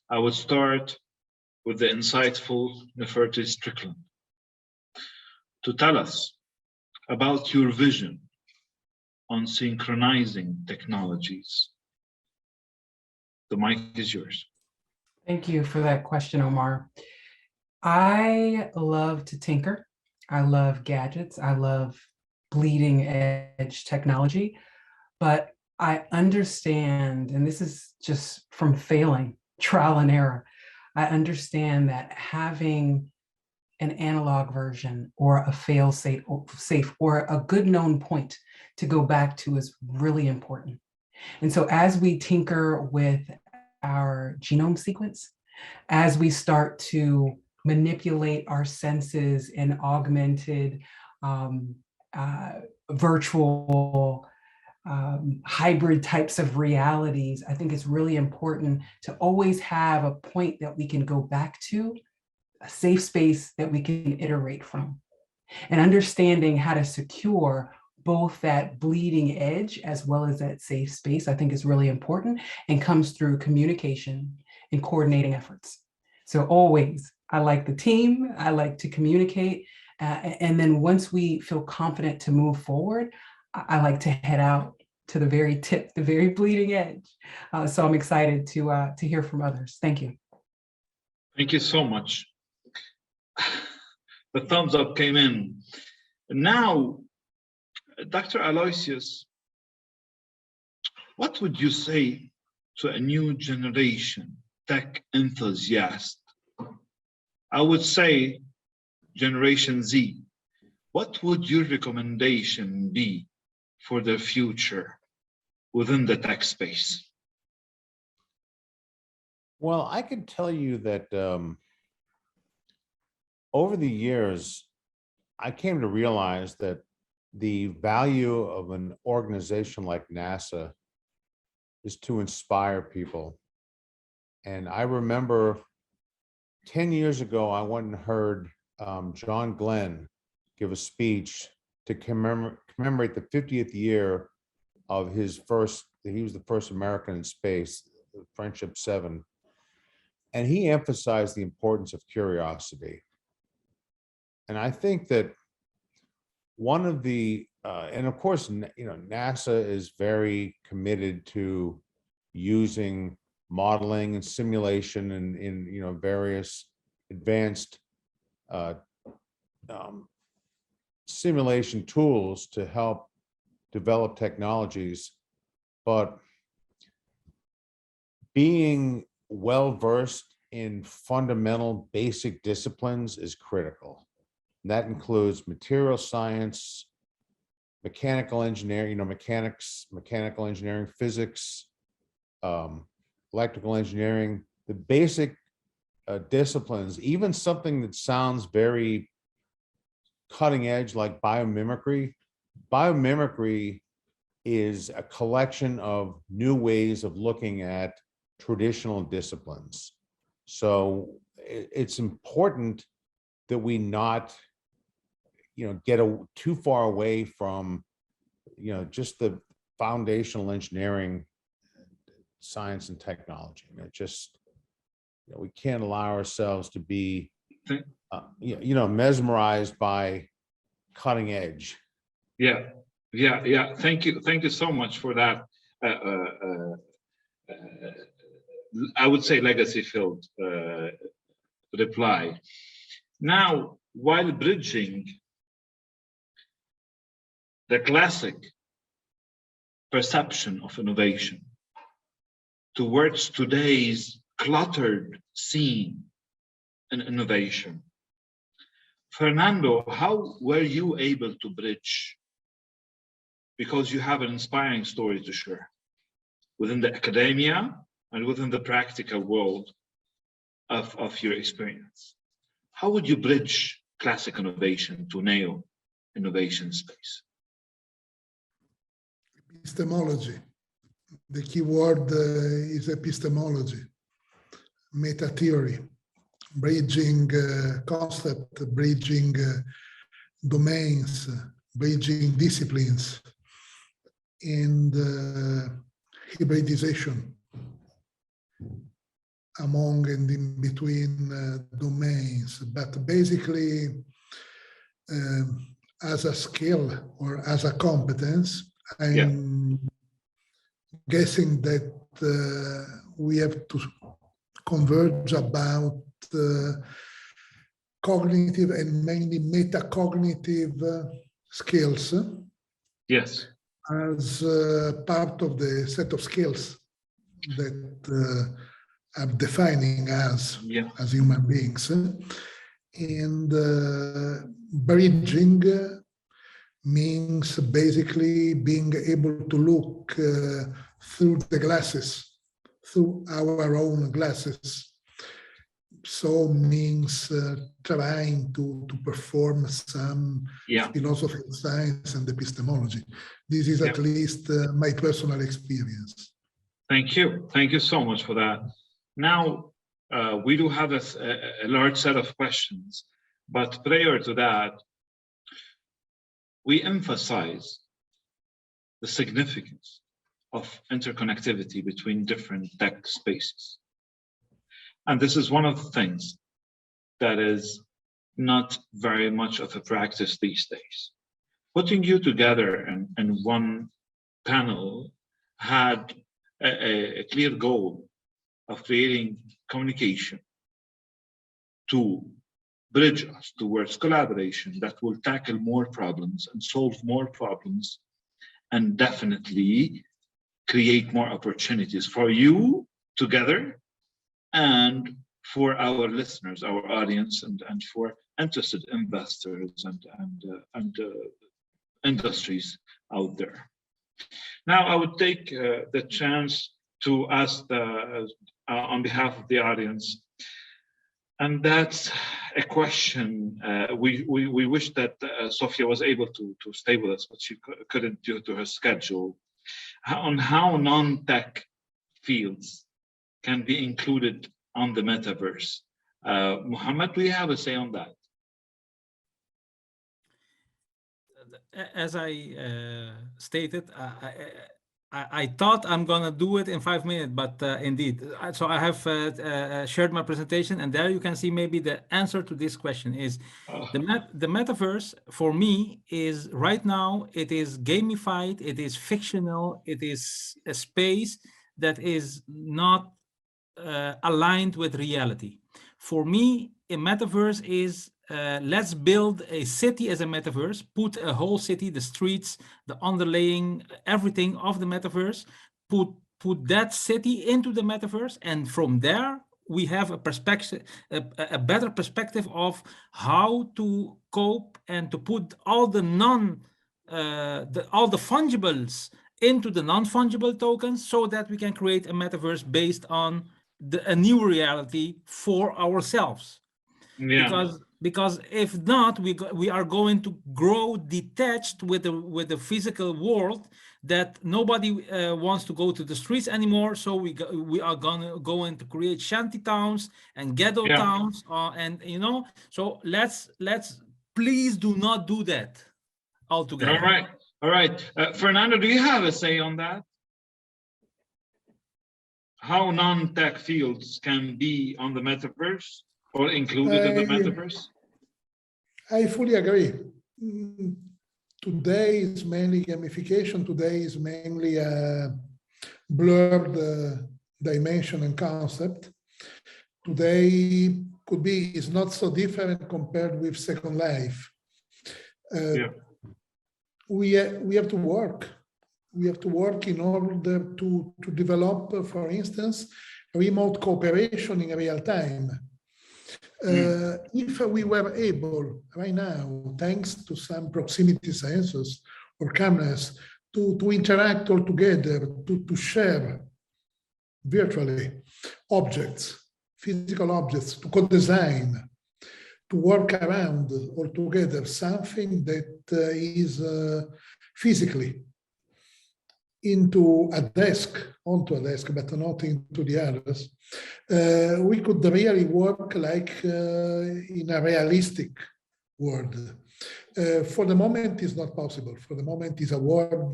I would start with the insightful Nefertiti Strickland to tell us about your vision on synchronizing technologies. The mic is yours. Thank you for that question, Omar. I love to tinker. I love gadgets. I love bleeding edge technology, but I understand, and this is just from failing, trial and error. I understand that having an analog version or a fail safe or a good known point to go back to is really important. And so as we tinker with our genome sequence, as we start to manipulate our senses in augmented, virtual, hybrid types of realities, I think it's really important to always have a point that we can go back to, a safe space that we can iterate from. And understanding how to secure both that bleeding edge as well as that safe space, I think is really important and comes through communication and coordinating efforts. So always, I like the team, I like to communicate. And then once we feel confident to move forward, I like to head out to the very tip, the very bleeding edge. So I'm excited to hear from others. Thank you. Thank you so much. The thumbs up came in. Now, Dr. Aloysius, what would you say to a new generation tech enthusiast? I would say Generation Z. What would your recommendation be for the future within the tech space? Well, I can tell you that over the years, I came to realize that the value of an organization like NASA is to inspire people. And I remember 10 years ago, I went and heard John Glenn give a speech to commemorate the 50th year of his he was the first American in space, Friendship 7. And he emphasized the importance of curiosity. And I think that one of the, and of course, NASA is very committed to using modeling and simulation and in various advanced simulation tools to help develop technologies. But being well-versed in fundamental basic disciplines is critical. And that includes material science, mechanical engineering, mechanical engineering, physics, electrical engineering, the basic disciplines, even something that sounds very cutting edge like biomimicry. Biomimicry is a collection of new ways of looking at traditional disciplines. So it's important that we not get too far away from just the foundational engineering, science and technology. And it just we can't allow ourselves to be mesmerized by cutting edge. Yeah. Thank you so much for that. I would say legacy-filled reply. Now, while bridging the classic perception of innovation towards today's cluttered scene in innovation, Fernando, how were you able to bridge? Because you have an inspiring story to share within the academia and within the practical world of your experience. How would you bridge classic innovation to neo innovation space? Epistemology. The key word is epistemology, meta theory, bridging concept, bridging domains, bridging disciplines, and hybridization. among and in between domains, but basically as a skill or as a competence, I'm guessing that we have to converge about cognitive and mainly metacognitive skills. Yes. As part of the set of skills that I'm defining as human beings. And bridging means basically being able to look through the glasses, through our own glasses. So means trying to perform some philosophy of science and epistemology. This is at least my personal experience. Thank you. Thank you so much for that. Now, we do have a large set of questions, but prior to that, we emphasize the significance of interconnectivity between different tech spaces. And this is one of the things that is not very much of a practice these days. Putting you together in one panel had a clear goal of creating communication to bridge us towards collaboration that will tackle more problems and solve more problems, and definitely create more opportunities for you together and for our listeners, our audience, and for interested investors and industries out there. Now, I would take the chance to ask on behalf of the audience, and that's a question. We wish that Sofia was able to stay with us, but she couldn't due to her schedule, on how non-tech fields can be included on the metaverse. Muhammad, do you have a say on that? As I stated, I thought I'm gonna do it in 5 minutes, but indeed. So I have shared my presentation, and there you can see maybe the answer to this question is the metaverse for me is right now, it is gamified, it is fictional, it is a space that is not aligned with reality. For me, a metaverse is let's build a city as a metaverse, put a whole city, the streets, the underlaying, everything of the metaverse, put that city into the metaverse, and from there we have a perspective, a better perspective of how to cope and to put all the all the fungibles into the non-fungible tokens, so that we can create a metaverse based on a new reality for ourselves. Because if not, we are going to grow detached with the physical world, that nobody wants to go to the streets anymore. So we are going to create shanty towns and ghetto towns, and So let's please do not do that altogether. All right. Fernando, do you have a say on that? How non-tech fields can be on the metaverse or included in the metaverse? I fully agree. Today is mainly gamification. Today is mainly a blurred dimension and concept. Today is not so different compared with Second Life. We have to work. We have to work in order to develop, for instance, remote cooperation in real time. If we were able right now, thanks to some proximity sensors or cameras, to interact all together, to share virtually objects, physical objects, to co-design, to work around all together something that is physically onto a desk, but not into the others, we could really work like in a realistic world. For the moment, it's not possible. For the moment, it's a world.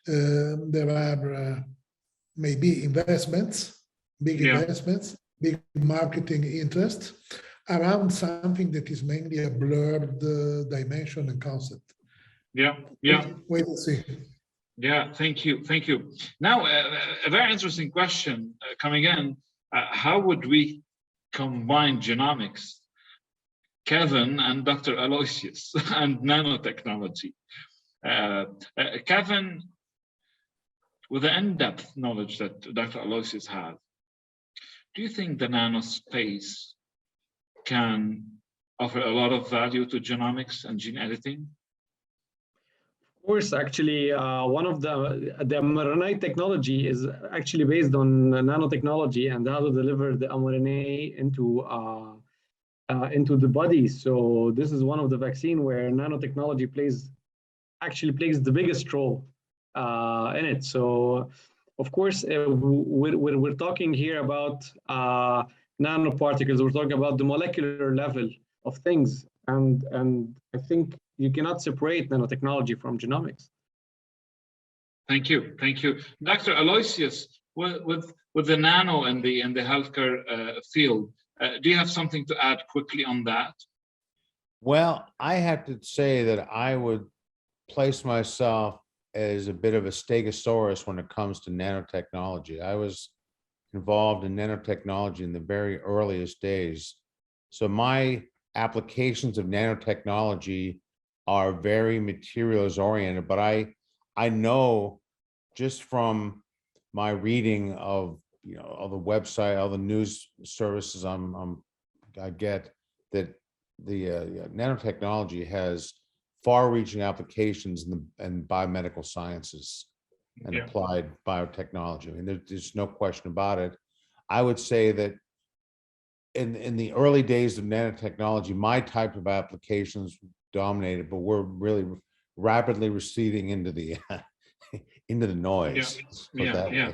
There are maybe investments big Yeah. investments, big marketing interest around something that is mainly a blurred dimension and concept. Yeah, yeah. Wait and see. Yeah, thank you, thank you. Now, a very interesting question coming in. How would we combine genomics, Kevin and Dr. Aloysius, and nanotechnology? Kevin, with the in-depth knowledge that Dr. Aloysius had, do you think the nanospace can offer a lot of value to genomics and gene editing? Of course, actually, one of the mRNA technology is actually based on nanotechnology and how to deliver the mRNA into the body. So this is one of the vaccine where nanotechnology actually plays the biggest role in it. So, of course, we're talking here about nanoparticles. We're talking about the molecular level of things, and I think you cannot separate nanotechnology from genomics. Thank you, thank you, Dr. Aloysius. With the nano and the healthcare field, do you have something to add quickly on that? Well, I have to say that I would place myself as a bit of a stegosaurus when it comes to nanotechnology. I was involved in nanotechnology in the very earliest days. So my applications of nanotechnology are very materials oriented, but I know just from my reading of of the website, all the news services I get, that the nanotechnology has far-reaching applications in biomedical sciences and applied biotechnology. I mean, there's no question about it. I would say that in the early days of nanotechnology, my type of applications dominated, but we're really rapidly receding into the into the noise. Yeah.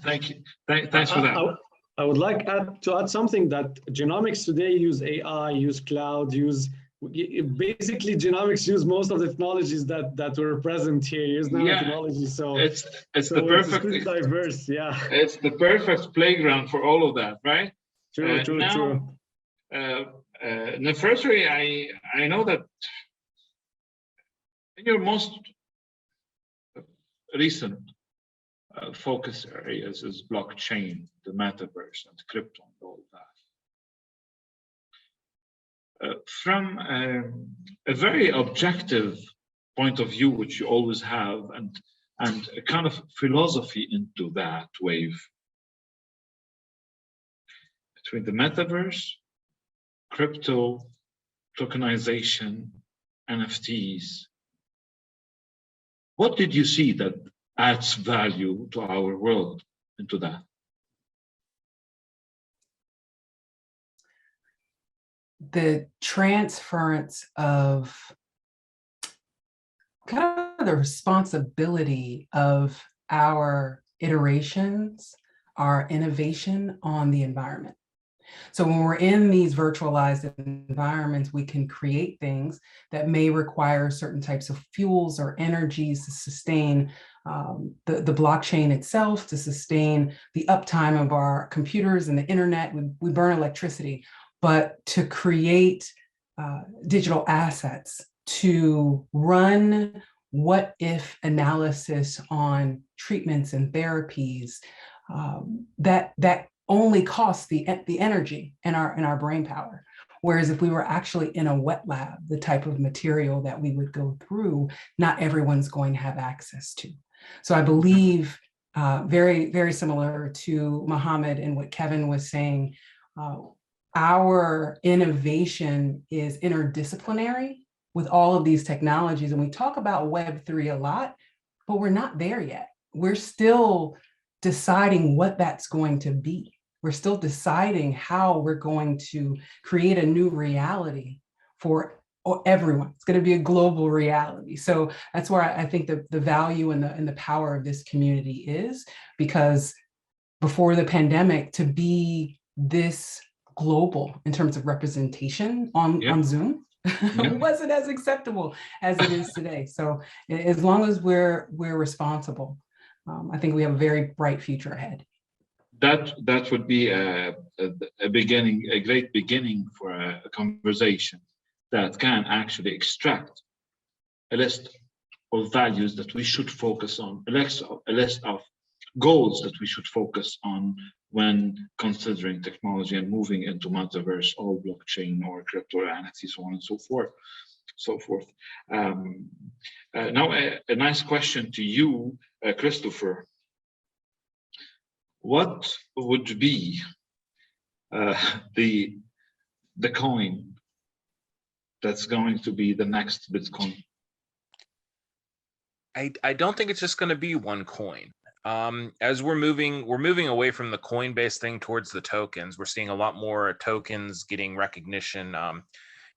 Thank you. Thanks for that. I would like to add something that genomics today use AI, use cloud, basically genomics use most of the technologies that were present here, use nanotechnology. So it's the perfect, it's diverse. Yeah, it's the perfect playground for all of that, right? True. Nefertari, I know that in your most recent focus areas is blockchain, the metaverse, and crypto, and all that. From a very objective point of view, which you always have, and a kind of philosophy into that wave, between the metaverse, crypto, tokenization, NFTs, what did you see that adds value to our world into that? The transference of kind of the responsibility of our iterations, our innovation on the environment. So when we're in these virtualized environments, we can create things that may require certain types of fuels or energies to sustain the blockchain itself, to sustain the uptime of our computers and the internet. We burn electricity, but to create digital assets, to run what if analysis on treatments and therapies, that only costs the energy and our brain power. Whereas if we were actually in a wet lab, the type of material that we would go through, not everyone's going to have access to. So I believe very, very similar to Mohammed and what Kevin was saying, our innovation is interdisciplinary with all of these technologies. And we talk about Web3 a lot, but we're not there yet. We're still deciding what that's going to be. We're still deciding how we're going to create a new reality for everyone. It's going to be a global reality. So that's where I think the value and the power of this community is, because before the pandemic, to be this global in terms of representation on Zoom wasn't as acceptable as it is today. So as long as we're responsible, I think we have a very bright future ahead. That would be a beginning, a great beginning for a conversation that can actually extract a list of values that we should focus on, a list of goals that we should focus on when considering technology and moving into metaverse or blockchain or crypto NFT, so on and so forth. Now, a nice question to you, Christopher. What would be the coin that's going to be the next Bitcoin? I don't think it's just going to be one coin. As we're moving away from the coin-based thing towards the tokens. We're seeing a lot more tokens getting recognition.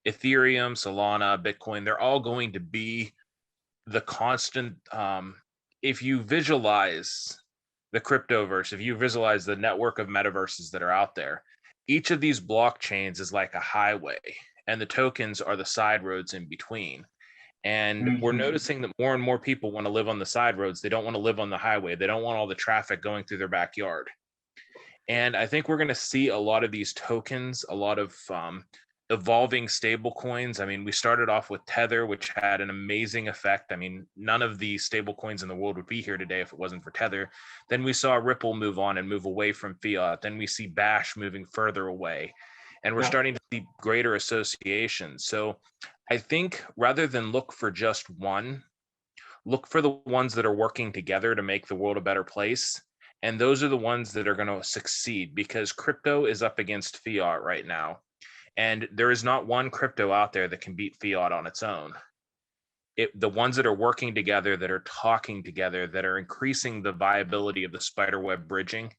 Ethereum, Solana, Bitcoin, they're all going to be the constant. If you visualize the cryptoverse, if you visualize the network of metaverses that are out there, each of these blockchains is like a highway, and the tokens are the side roads in between. And we're noticing that more and more people want to live on the side roads. They don't want to live on the highway. They don't want all the traffic going through their backyard. And I think we're going to see a lot of these tokens, a lot of evolving stable coins. I mean, we started off with Tether, which had an amazing effect. I mean, none of the stable coins in the world would be here today if it wasn't for Tether. Then we saw Ripple move on and move away from fiat. Then we see Bash moving further away. And we're starting to see greater associations. So I think rather than look for just one, look for the ones that are working together to make the world a better place. And those are the ones that are going to succeed, because crypto is up against fiat right now. And there is not one crypto out there that can beat fiat on its own. The ones that are working together, that are talking together, that are increasing the viability of the spiderweb bridging,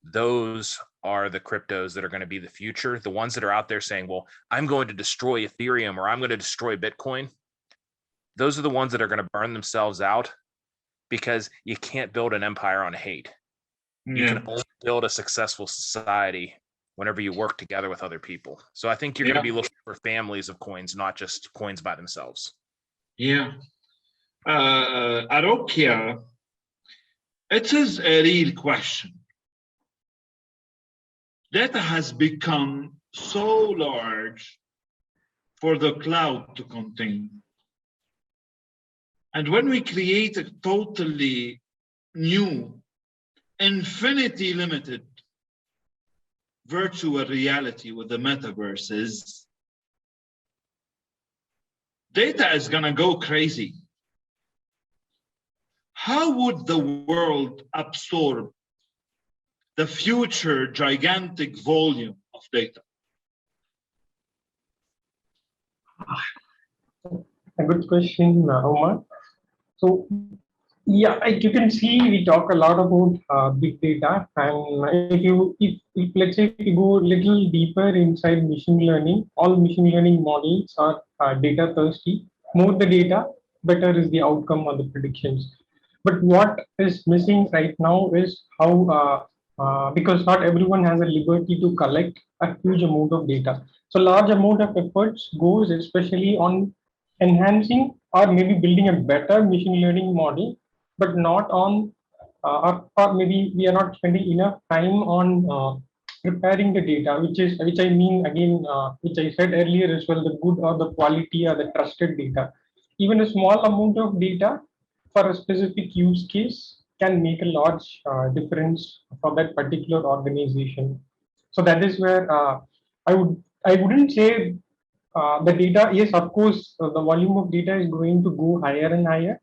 those are the cryptos that are going to be the future. The ones that are out there saying, well, I'm going to destroy Ethereum or I'm going to destroy Bitcoin, those are the ones that are going to burn themselves out, because you can't build an empire on hate. You can only build a successful society whenever you work together with other people. So I think you're going to be looking for families of coins, not just coins by themselves. Yeah. Arokia, it is a real question. Data has become so large for the cloud to contain. And when we create a totally new, infinity limited virtual reality with the metaverses, data is gonna go crazy. How would the world absorb the future gigantic volume of data? A good question, Omar. So, yeah, like you can see, we talk a lot about big data, and if let's say if you go a little deeper inside machine learning, all machine learning models are data thirsty. More the data, better is the outcome or the predictions. But what is missing right now is how, because not everyone has a liberty to collect a huge amount of data. So large amount of efforts goes especially on enhancing or maybe building a better machine learning model, but not on, or maybe we are not spending enough time on preparing the data, which I mean again, which I said earlier as well, the good or the quality or the trusted data. Even a small amount of data for a specific use case can make a large difference for that particular organization. So that is where I wouldn't say the data, yes, of course, the volume of data is going to go higher and higher.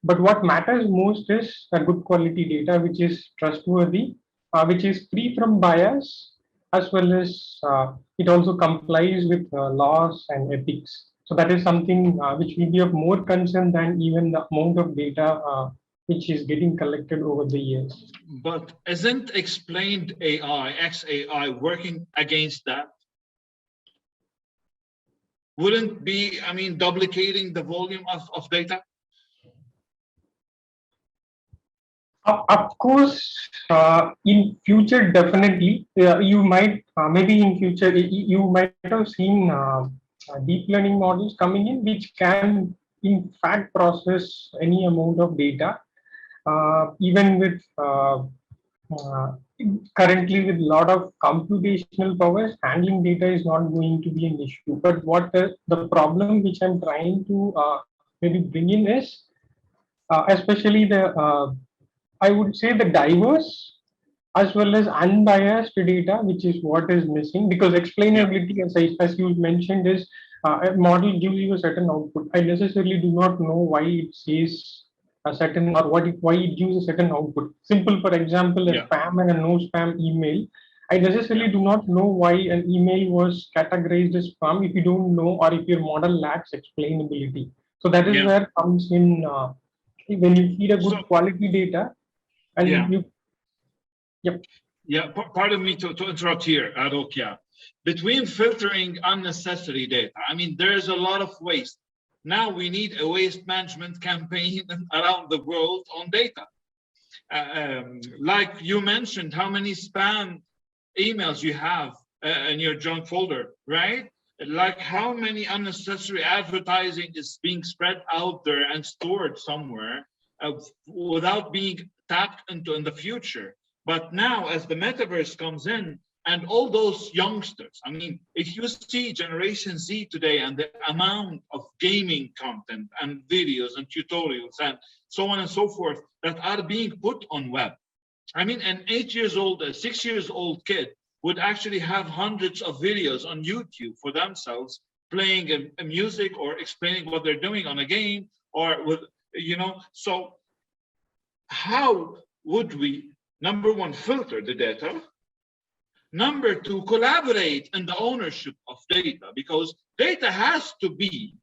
But what matters most is a good quality data, which is trustworthy, which is free from bias, as well as it also complies with laws and ethics. So that is something which will be of more concern than even the amount of data which is getting collected over the years. But isn't explained AI, XAI, working against that? Wouldn't be, I mean, duplicating the volume of data? Of course, in future, definitely, you might, maybe in future, you might have seen deep learning models coming in, which can, in fact, process any amount of data. even with currently with a lot of computational powers, handling data is not going to be an issue. But what the problem which I'm trying to maybe bring in is especially the I would say the diverse as well as unbiased data, which is what is missing, because explainability, as you mentioned, is a model gives you a certain output. I necessarily do not know why it says a certain or why it gives a certain output. Simple, for example, a spam and a no spam email. I necessarily do not know why an email was categorized as spam if you don't know or if your model lacks explainability. So that is where comes in when you feed a good quality data and you. Pardon me to interrupt here, Arokia. Between filtering unnecessary data, I mean, there's a lot of waste. Now we need a waste management campaign around the world on data. Like you mentioned, how many spam emails you have in your junk folder, right? Like how many unnecessary advertising is being spread out there and stored somewhere without being tapped into in the future. But now as the metaverse comes in and all those youngsters, I mean, if you see Generation Z today and the amount of gaming content and videos and tutorials and so on and so forth that are being put on web. I mean, an 8 years old, a 6 years old kid would actually have hundreds of videos on YouTube for themselves playing a music or explaining what they're doing on a game or with, you know, so how would we, number one, filter the data? Number two, collaborate in the ownership of data, because data has to be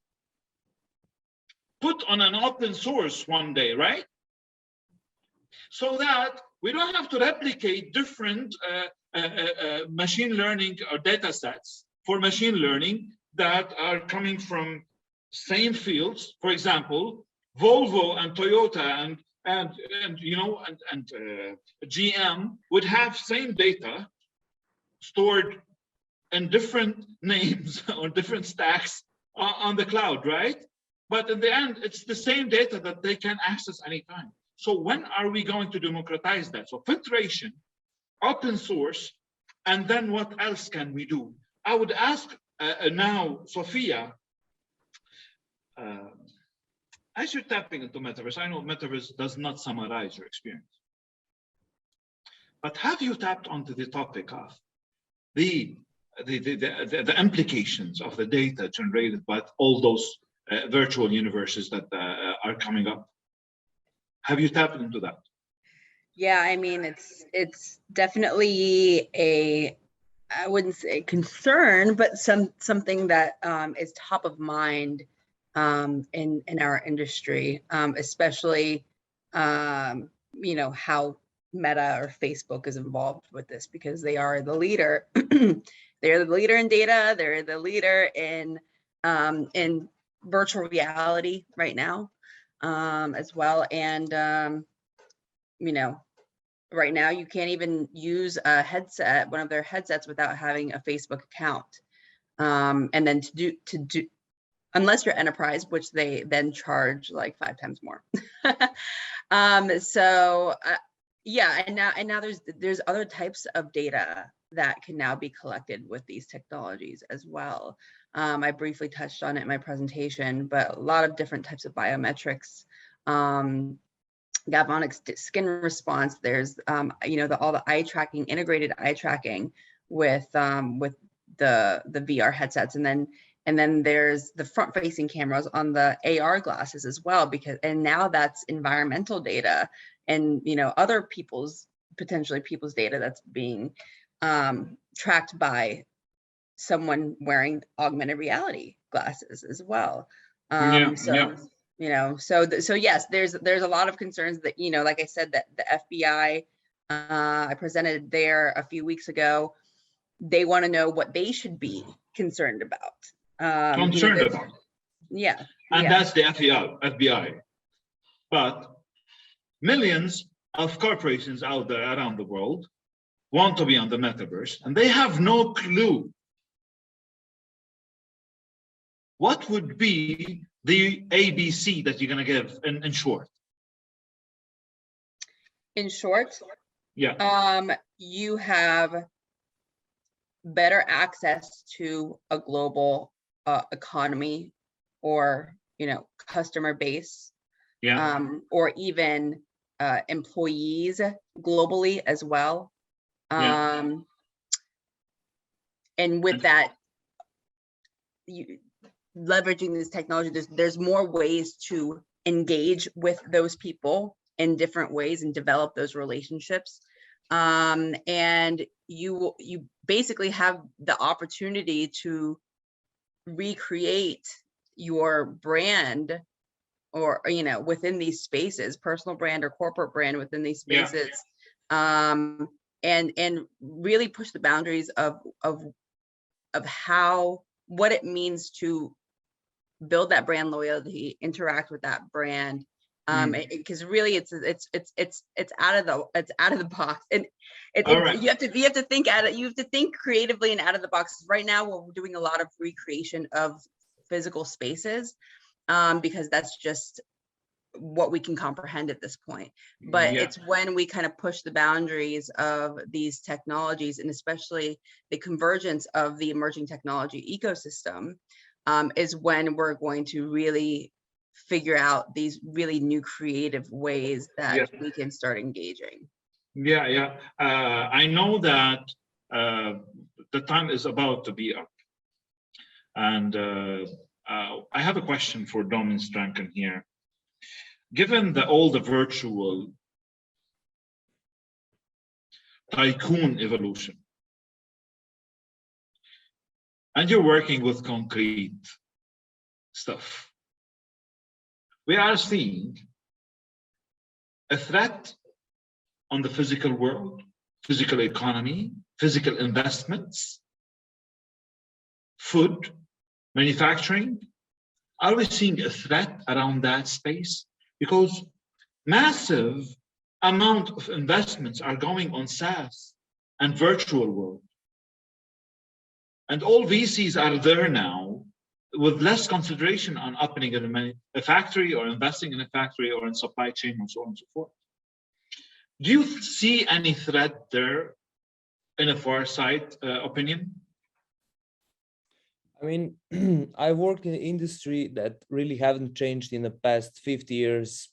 put on an open source one day, right? So that we don't have to replicate different machine learning or data sets for machine learning that are coming from same fields. For example, Volvo and Toyota and GM would have same data stored in different names or different stacks on the cloud, right? But in the end, it's the same data that they can access anytime. So when are we going to democratize that? So filtration, open source, and then what else can we do? I would ask now, Sophia, as you're tapping into metaverse, I know metaverse does not summarize your experience, but have you tapped onto the topic of the implications of the data generated by all those virtual universes that are coming up? Have you tapped into that? Yeah, I mean, it's definitely a, I wouldn't say concern, but something that is top of mind in our industry, especially you know, how Meta or Facebook is involved with this, because they are the leader. They're the leader in data. They're the leader in virtual reality right now, as well. And you know, right now you can't even use a headset, one of their headsets, without having a Facebook account. And then to do unless you're enterprise, which they then charge like 5 times more. Yeah, and now there's other types of data that can now be collected with these technologies as well. I briefly touched on it in my presentation, but a lot of different types of biometrics, galvanic skin response. There's you know, all the eye tracking, integrated eye tracking with the VR headsets, and then there's the front-facing cameras on the AR glasses as well, because now that's environmental data and, you know, other potentially people's data that's being tracked by someone wearing augmented reality glasses as well. You know, so yes, there's a lot of concerns that, you know, like I said, that the FBI, I presented there a few weeks ago, they want to know what they should be concerned about. Concerned about. Yeah. And that's the FBI. But millions of corporations out there around the world want to be on the metaverse, and they have no clue what would be the ABC that you're going to give in short. In short, Yeah. you have better access to a global economy, or customer base, Yeah. or even employees globally as well. Yeah. And with that, leveraging this technology, there's more ways to engage with those people in different ways and develop those relationships. And you basically have the opportunity to recreate your brand, or within these spaces, personal brand or corporate brand within these spaces. And really push the boundaries of what it means to build that brand loyalty, interact with that brand, because really it's out of the box, and you have to think you have to think creatively and out of the box. Right now we're doing a lot of recreation of physical spaces, because that's just what we can comprehend at this point. But it's when we kind of push the boundaries of these technologies, and especially the convergence of the emerging technology ecosystem, is when we're going to really figure out these really new creative ways that we can start engaging. I know that the time is about to be up, and I have a question for ⴱᴜ here. Given all the virtual tycoon evolution, and you're working with concrete stuff, we are seeing a threat on the physical world, physical economy, physical investments, food, manufacturing. Are we seeing a threat around that space? Because massive amount of investments are going on SaaS and virtual world. And all VCs are there now with less consideration on opening a factory or investing in a factory or in supply chain and so on and so forth. Do you see any threat there in a far side opinion? I mean, I worked in an industry that really haven't changed in the past 50 years.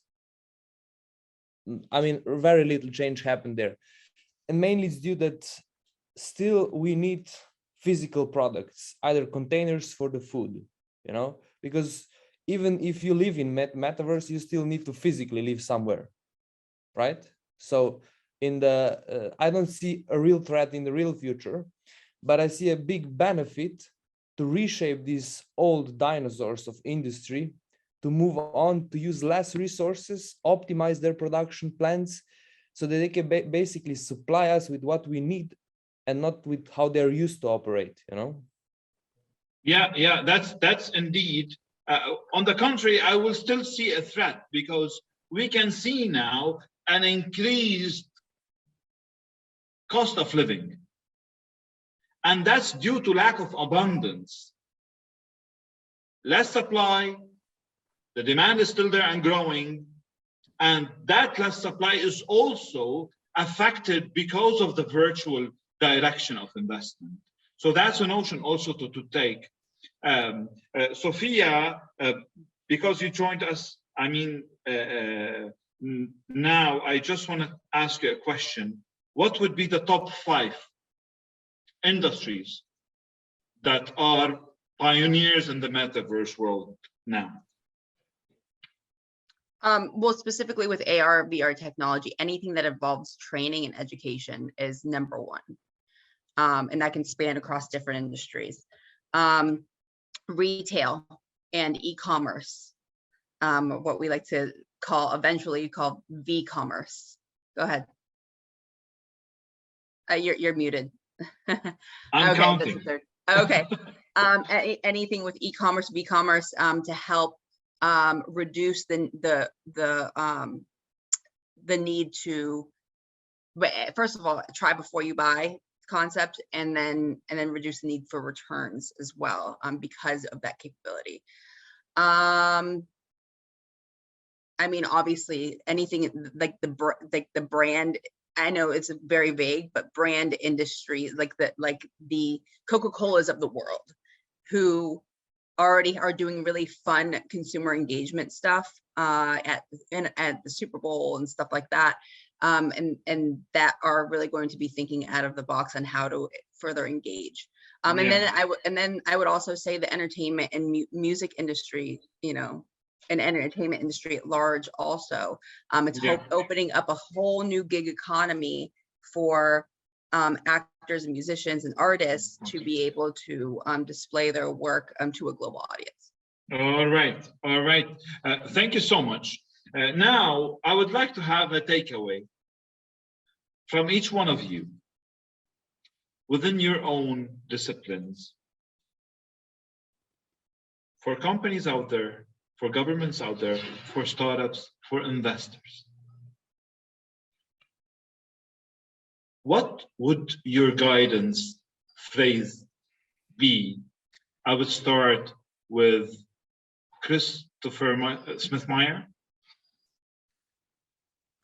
I mean, very little change happened there. And mainly it's due that still we need physical products, either containers for the food, because even if you live in metaverse, you still need to physically live somewhere, right? So I don't see a real threat in the real future, but I see a big benefit to reshape these old dinosaurs of industry, to move on, to use less resources, optimize their production plans, so that they can basically supply us with what we need and not with how they're used to operate, Yeah, that's indeed. On the contrary, I will still see a threat, because we can see now an increased cost of living. And that's due to lack of abundance. Less supply, the demand is still there and growing, and that less supply is also affected because of the virtual direction of investment. So that's a notion also to take. Sophia, because you joined us, now I just want to ask you a question. What would be the top 5 industries that are pioneers in the metaverse world now? Well, specifically with AR, VR technology, anything that involves training and education is number 1. And that can span across different industries. Retail and e-commerce, what we like to eventually call v-commerce. Go ahead. You're muted. I'm okay, counting. Okay. Anything with e-commerce, v-commerce, to help reduce the need to, first of all, try before you buy concept, and then reduce the need for returns as well, because of that capability. I mean, obviously, anything like the brand. I know it's very vague, but brand industry, like the Coca-Colas of the world, who already are doing really fun consumer engagement stuff at the Super Bowl and stuff like that, and that are really going to be thinking out of the box on how to further engage. And then I would also say the entertainment and music industry, you know, and entertainment industry at large also. It's opening up a whole new gig economy for actors and musicians and artists to be able to display their work to a global audience. All right. Thank you so much. Now, I would like to have a takeaway from each one of you within your own disciplines. For companies out there, for governments out there, for startups, for investors. What would your guidance phrase be? I would start with Christopher Smith-Meyer.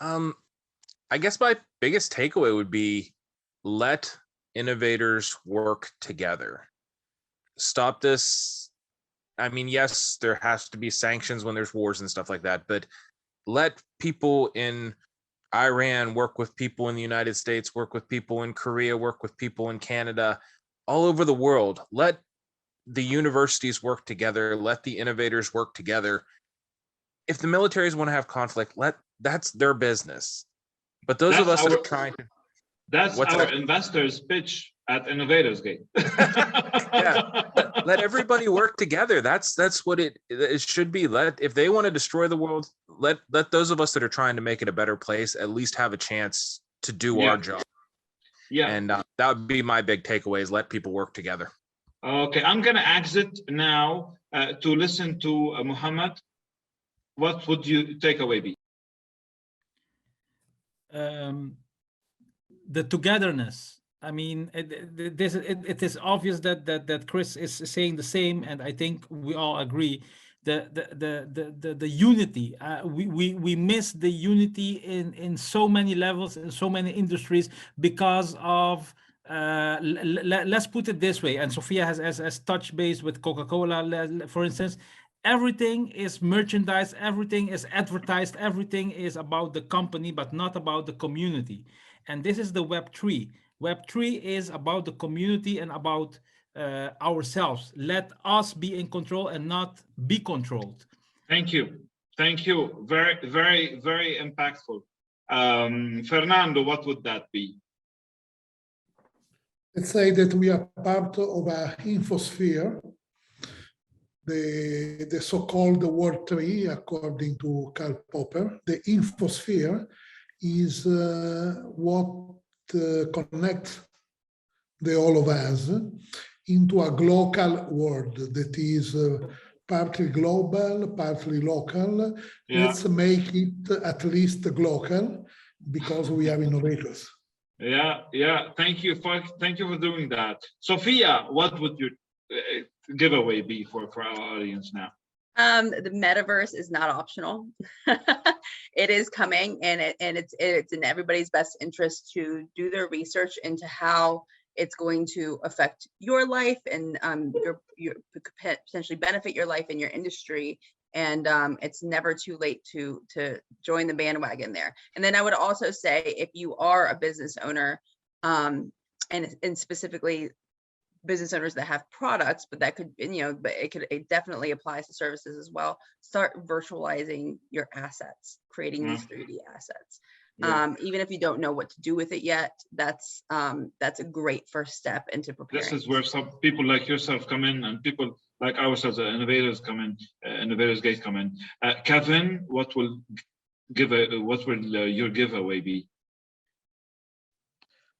I guess my biggest takeaway would be let innovators work together. Stop this. I mean, yes, there has to be sanctions when there's wars and stuff like that, but let people in Iran work with people in the United States, work with people in Korea, work with people in Canada, all over the world. Let the universities work together. Let the innovators work together. If the militaries want to have conflict, that's their business. But those of us that are trying to... That's our investors' pitch at Innovatorsgate. Let everybody work together. That's what it should be. If they want to destroy the world, let those of us that are trying to make it a better place at least have a chance to do our job. And that would be my big takeaway, is let people work together. Okay, I'm going to exit now to listen to Muhammad. What would your takeaway be? The togetherness. I mean, it is obvious that Chris is saying the same, and I think we all agree. The unity. We miss the unity in so many levels, in so many industries, because of let's put it this way. And Sophia has touched base with Coca-Cola, for instance. Everything is merchandise, everything is advertised, everything is about the company, but not about the community. And this is the Web3. Web3 is about the community and about ourselves. Let us be in control and not be controlled. Thank you. Very, very, very impactful. Fernando, what would that be? Let's say that we are part of an infosphere, the so-called Word 3, according to Karl Popper. The infosphere is what connects the all of us into a global world that is partly global, partly local. Let's make it at least global, because we are innovators. Thank you for doing that. Sophia, what would your giveaway be for our audience now? The metaverse is not optional. It is coming, and it's in everybody's best interest to do their research into how it's going to affect your life and your potentially benefit your life and your industry. And it's never too late to join the bandwagon there. And then I would also say, if you are a business owner, and specifically business owners that have products, but that could, but it definitely applies to services as well. Start virtualizing your assets, creating these 3D assets. Even if you don't know what to do with it yet, that's a great first step into preparing. This is where some people like yourself come in, and people like ourselves, innovators come in, Innovatorsgate come in. Kevin, what will your giveaway be?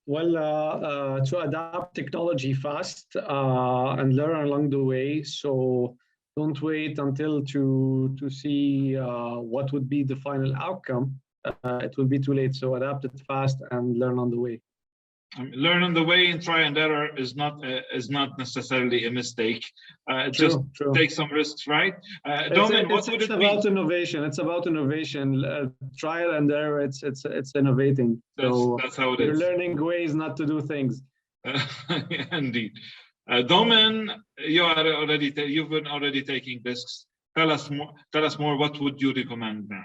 Well, to adapt technology fast and learn along the way. So don't wait until to see what would be the final outcome. It will be too late. So adapt it fast and learn on the way. Learn on the way and try and error is not necessarily a mistake. Just take some risks, right? Domin, what would it be? It's about innovation. It's about innovation. Trial and error. It's innovating. So that's how it you're is. learning ways not to do things. Indeed. Domin, you've been already taking risks. Tell us more. What would you recommend now?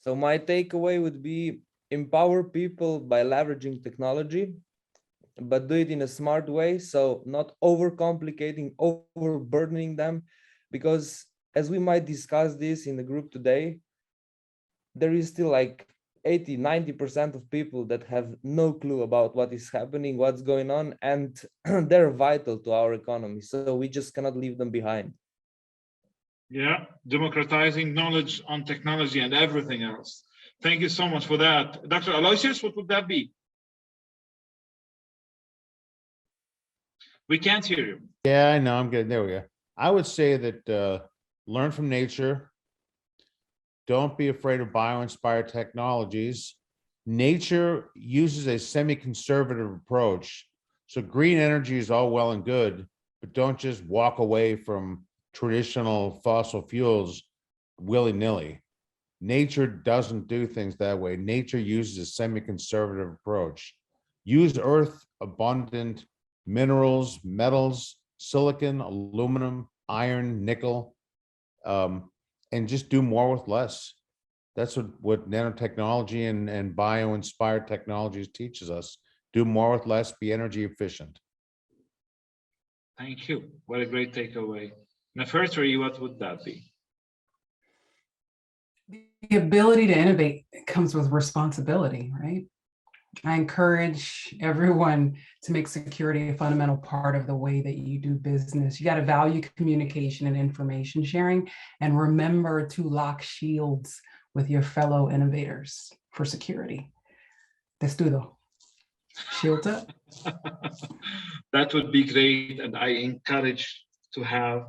So my takeaway would be empower people by leveraging technology, but do it in a smart way. So not overcomplicating, overburdening them, because as we might discuss this in the group today, there is still like 80–90% of people that have no clue about what is happening, what's going on, and they're vital to our economy. So we just cannot leave them behind. Yeah, democratizing knowledge on technology and everything else. Thank you so much for that. Dr. Aloysius, what would that be? We can't hear you. Yeah, I know, I'm good. There we go. I would say that learn from nature. Don't be afraid of bio-inspired technologies. Nature uses a semi-conservative approach. So green energy is all well and good, but don't just walk away from traditional fossil fuels willy-nilly. Nature doesn't do things that way. Nature uses a semi-conservative approach. Use earth abundant minerals, metals, silicon, aluminum, iron, nickel, and just do more with less. That's what nanotechnology and bio-inspired technologies teaches us. Do more with less, be energy efficient. Thank you. What a great takeaway. Nefertari, what would that be? The ability to innovate comes with responsibility, right? I encourage everyone to make security a fundamental part of the way that you do business. You got to value communication and information sharing, and remember to lock shields with your fellow innovators for security. Testudo. Shields up. That would be great, and I encourage to have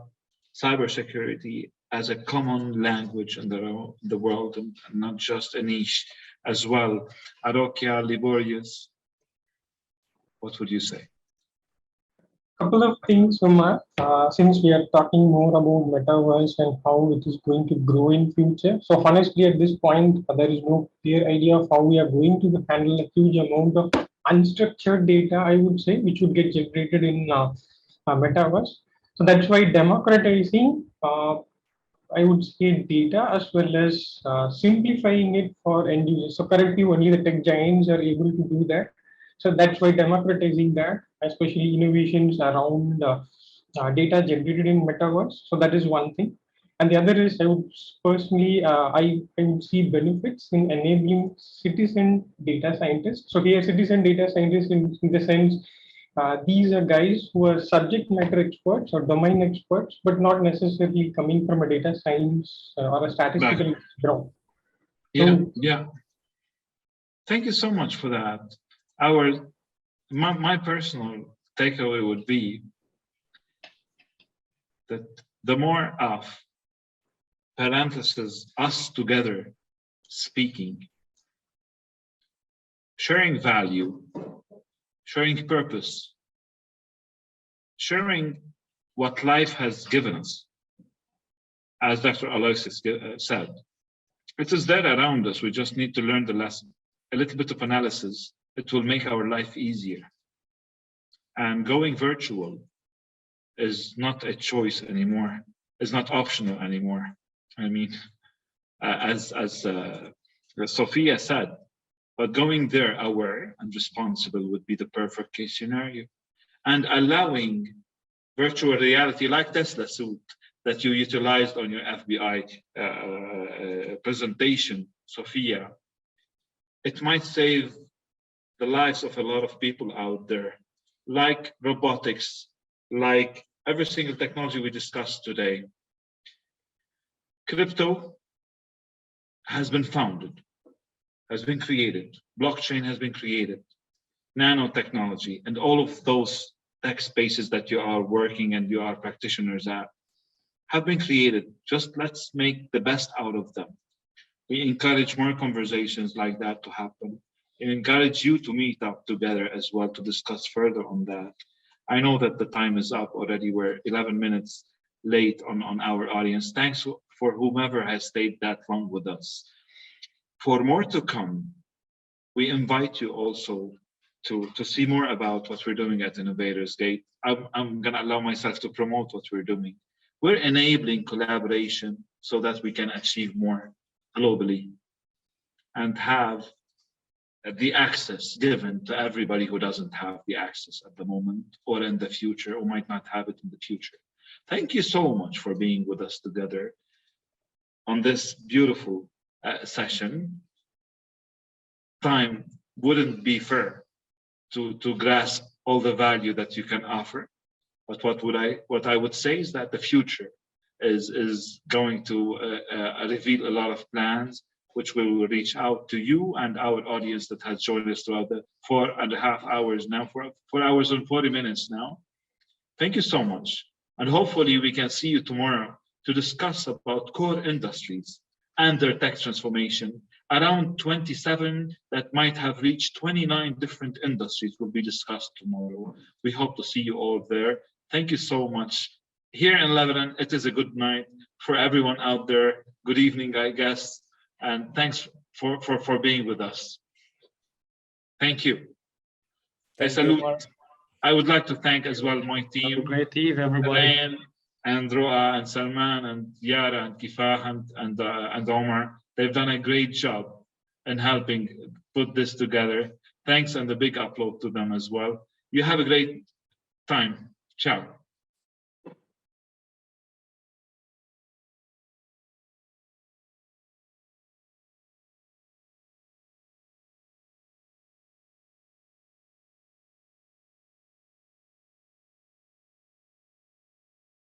cybersecurity as a common language in the world, and not just a niche as well. Arokia, Liborius, what would you say? Couple of things, Omar. Since we are talking more about metaverse and how it is going to grow in future. So honestly, at this point, there is no clear idea of how we are going to handle a huge amount of unstructured data, I would say, which would get generated in metaverse. So that's why democratizing, I would say, data as well as simplifying it for end users. So currently only the tech giants are able to do that. So that's why democratizing that, especially innovations around data generated in metaverse. So that is one thing. And the other is, I would personally, I would see benefits in enabling citizen data scientists. So here, citizen data scientists in the sense, these are guys who are subject matter experts or domain experts, but not necessarily coming from a data science or a statistical background. Yeah. Thank you so much for that. My personal takeaway would be that the more of parentheses, us together speaking, sharing value, sharing purpose, sharing what life has given us, as Dr. Aloysius said. It is there around us. We just need to learn the lesson. A little bit of analysis, it will make our life easier. And going virtual is not a choice anymore. It's not optional anymore. I mean, as Sophia said, but going there aware and responsible would be the perfect case scenario. And allowing virtual reality like Tesla suit that you utilized on your FBI presentation, Sophia, it might save the lives of a lot of people out there, like robotics, like every single technology we discussed today. Crypto has been founded, has been created, blockchain has been created, nanotechnology, and all of those tech spaces that you are working and you are practitioners at have been created. Just let's make the best out of them. We encourage more conversations like that to happen and encourage you to meet up together as well to discuss further on that. I know that the time is up already. We're 11 minutes late on our audience. Thanks for whomever has stayed that long with us. For more to come, we invite you also to see more about what we're doing at Innovatorsgate. I'm going to allow myself to promote what we're doing. We're enabling collaboration so that we can achieve more globally and have the access given to everybody who doesn't have the access at the moment or in the future or might not have it in the future. Thank you so much for being with us together on this beautiful session. Time wouldn't be fair to grasp all the value that you can offer, but what I would say is that the future is going to reveal a lot of plans which will reach out to you and our audience that has joined us throughout the 4.5 hours now, 4 hours and 40 minutes now. Thank you so much. And hopefully we can see you tomorrow to discuss about core industries and their tech transformation. Around 27 that might have reached 29 different industries will be discussed tomorrow. We hope to see you all there. Thank you so much. Here in Lebanon, it is a good night. For everyone out there, good evening, I guess. And thanks for being with us. Thank you. Thank you, I would like to thank as well my team. Have a great eve, everybody. Diane and Roa and Salman and Yara and Kifah and Omar. They've done a great job in helping put this together. Thanks and a big upload to them as well. You have a great time. Ciao.